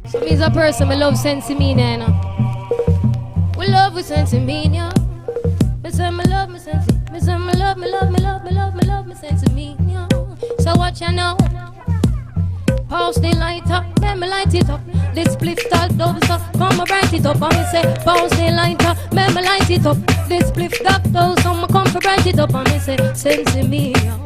So me's a person I love sensimania, you know. We love with sensimania. Me say me love me sensi. Me say me love me love me love me love me love me sensimania. So watch you now. Pause the light up, let me light it up. This split start double so come and bright it up. And me say pause the light up, let me light it up. This split start double so come and bright it up. And me say sensimania.